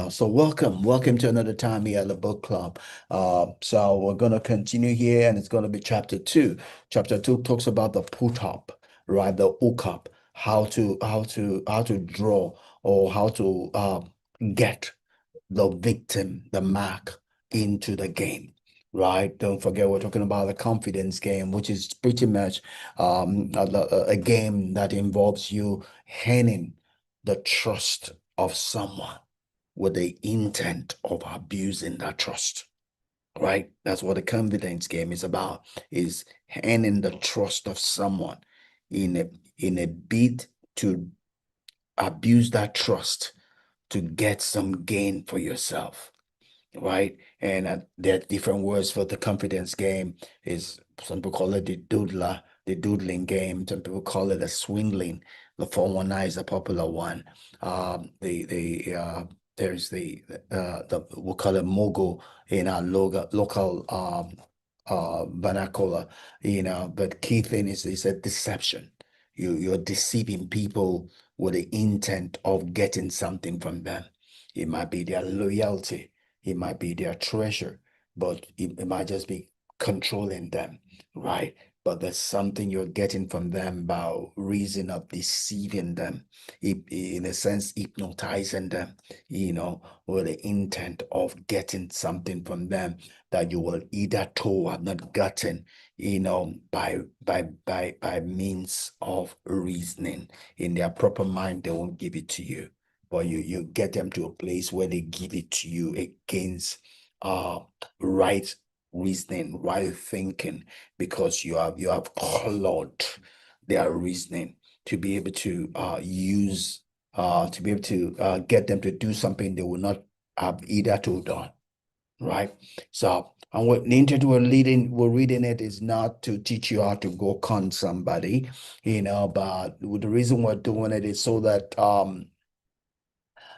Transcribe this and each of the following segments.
So welcome to another time here at the book club. So we're gonna continue here, and it's gonna be chapter two. Chapter two talks about the Putup, right? The hookup, how to draw or how to get the victim, the mark into the game. Right. Don't forget, we're talking about the confidence game, which is pretty much a game that involves you handing the trust of someone with the intent of abusing that trust. Right? That's what the confidence game is about, is handing the trust of someone in a bid to abuse that trust to get some gain for yourself, right? And there are different words for the confidence game. Is some people call it the doodling game. Some people call it a swingling. The 419 is a popular one. There's we'll call it mogul in our local vernacular, But key thing is a deception. You're deceiving people with the intent of getting something from them. It might be their loyalty, it might be their treasure, but it might just be controlling them, right? But there's something you're getting from them by reason of deceiving them, in a sense, hypnotizing them, with the intent of getting something from them that you will either to have not gotten, by means of reasoning. In their proper mind, they won't give it to you, but you get them to a place where they give it to you against uh right reasoning, right thinking, because you have colored their reasoning to be able to use to be able to get them to do something they will not have either to done, right? So, and what the intent we're reading it is not to teach you how to go con somebody, but the reason we're doing it is so that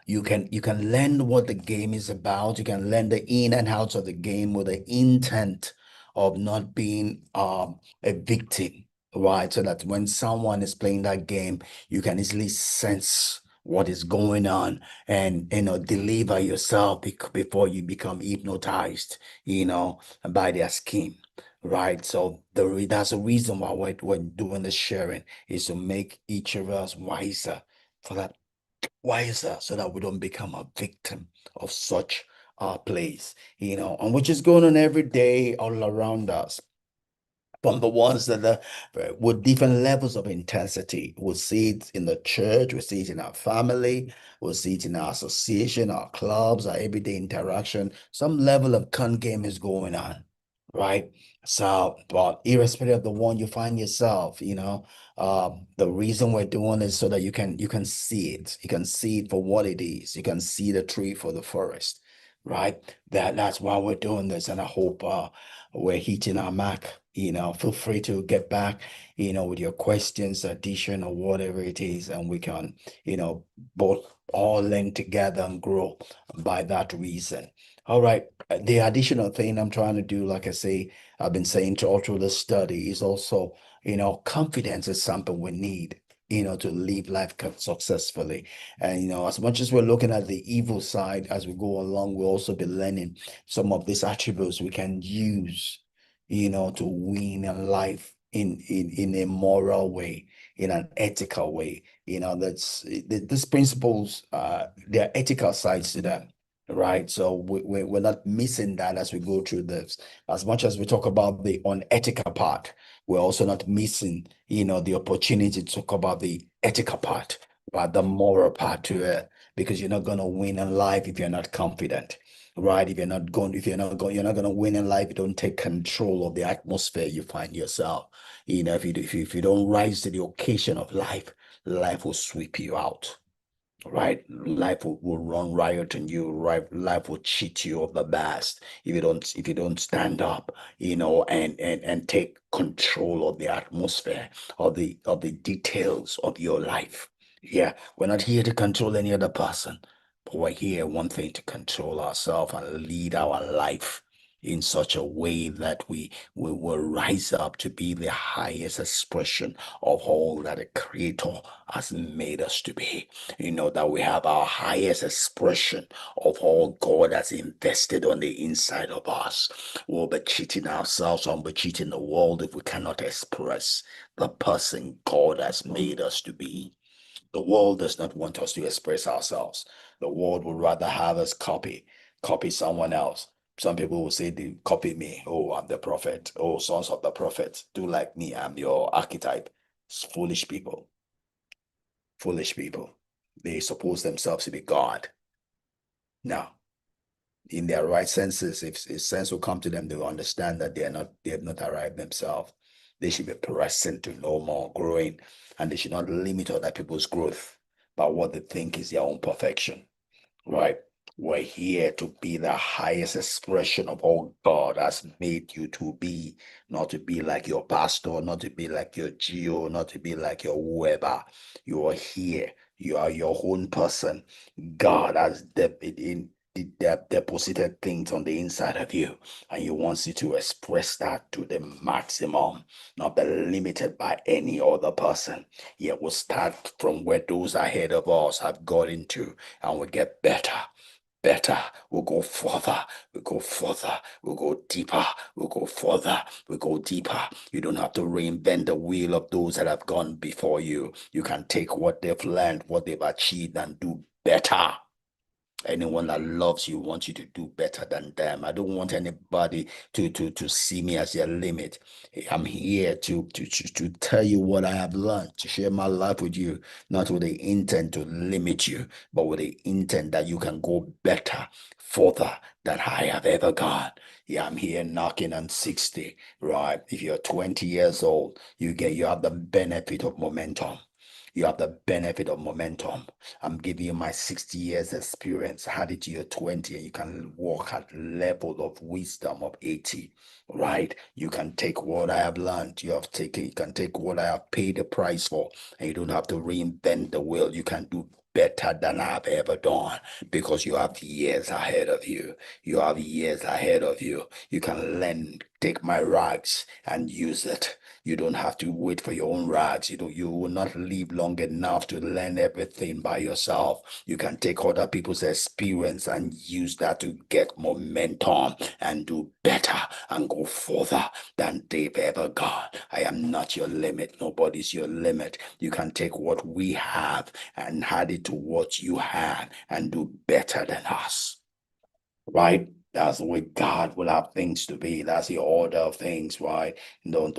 you can learn what the game is about. You can learn the in and outs of the game with the intent of not being a victim, right? So that when someone is playing that game, you can easily sense what is going on and deliver yourself before you become hypnotized, by their scheme. Right. So that's the reason why we're doing the sharing, is to make each of us wiser for that wiser, so that we don't become a victim of such plays, and which is going on every day all around us. From the ones that are with different levels of intensity. We'll see it in the church, we'll see it in our family, we'll see it in our association, our clubs, our everyday interaction. Some level of con game is going on, right? So, but irrespective of the one you find yourself, the reason we're doing is so that you can see it. You can see it for what it is. You can see the tree for the forest, right? That's why we're doing this, and I hope we're hitting our mark. Feel free to get back, with your questions, addition, or whatever it is, and we can, both all learn together and grow by that reason. All right. The additional thing I'm trying to do, like I say, I've been saying to all through the study, is also, confidence is something we need, to live life successfully. And, as much as we're looking at the evil side as we go along, we'll also be learning some of these attributes we can use, to win in life in a moral way, in an ethical way. These principles, there are ethical sides to them, right? So we're not missing that as we go through this. As much as we talk about the unethical part, we're also not missing, the opportunity to talk about the ethical part, about the moral part to it, because you're not going to win in life if you're not confident, right? You're not going to win in life if you don't take control of the atmosphere you find yourself. If you don't rise to the occasion of life, life will sweep you out, right? Life will run riot on you, right? Life will cheat you of the best if you don't stand up, and take control of the atmosphere, of the details of your life. Yeah, we're not here to control any other person, but we're here one thing, to control ourselves and lead our life, in such a way that we will rise up to be the highest expression of all that the Creator has made us to be. That we have our highest expression of all God has invested on the inside of us. We'll be cheating ourselves and we'll be cheating the world if we cannot express the person God has made us to be. The world does not want us to express ourselves. The world would rather have us copy someone else. Some people will say, they copy me. Oh, I'm the prophet. Oh, sons of the prophet. Do like me. I'm your archetype. It's foolish people. Foolish people. They suppose themselves to be God. Now, in their right senses, if sense will come to them, they will understand that they have not arrived themselves. They should be pressing to know more, growing, and they should not limit other people's growth by what they think is their own perfection. Right? We're here to be the highest expression of all God has made you to be, not to be like your pastor, not to be like your geo, not to be like your whoever. You are here. You are your own person. God has deposited things on the inside of you, and He wants you to express that to the maximum, not be limited by any other person. Yet we'll start from where those ahead of us have got into, and we'll get better. Better, we'll go further, we'll go further, we'll go deeper, we'll go further, we'll go deeper. You don't have to reinvent the wheel of those that have gone before you. You can take what they've learned, what they've achieved, and do better. Anyone that loves you wants you to do better than them. I don't want anybody to see me as their limit. I'm here to tell you what I have learned, to share my life with you, not with the intent to limit you, but with the intent that you can go better, further than I have ever gone. Yeah, I'm here knocking on 60, right? If you're 20 years old, you have the benefit of momentum. You have the benefit of momentum. I'm giving you my 60 years experience. Add it to your 20 and you can walk at level of wisdom of 80, right? You can take what I have learned. You can take what I have paid the price for, and you don't have to reinvent the wheel. You can do better than I've ever done because you have years ahead of you. You have years ahead of you. You can learn, take my rags and use it. You don't have to wait for your own rags. You will not live long enough to learn everything by yourself. You can take other people's experience and use that to get momentum and do better and go further than they've ever gone. I am not your limit. Nobody's your limit. You can take what we have and add it to what you have and do better than us. Right? That's the way God will have things to be. That's the order of things, right? Don't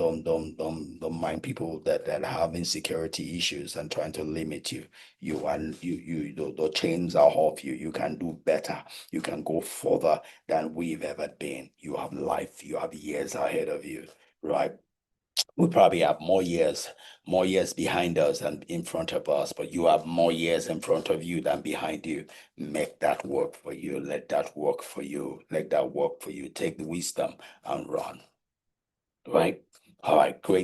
mind people that have insecurity issues and trying to limit you. The chains are off you. You can do better. You can go further than we've ever been. You have life. You have years ahead of you, right? We probably have more years behind us than in front of us, but you have more years in front of you than behind you. Make that work for you. Let that work for you. Let that work for you. Take the wisdom and run. Right? All right, great.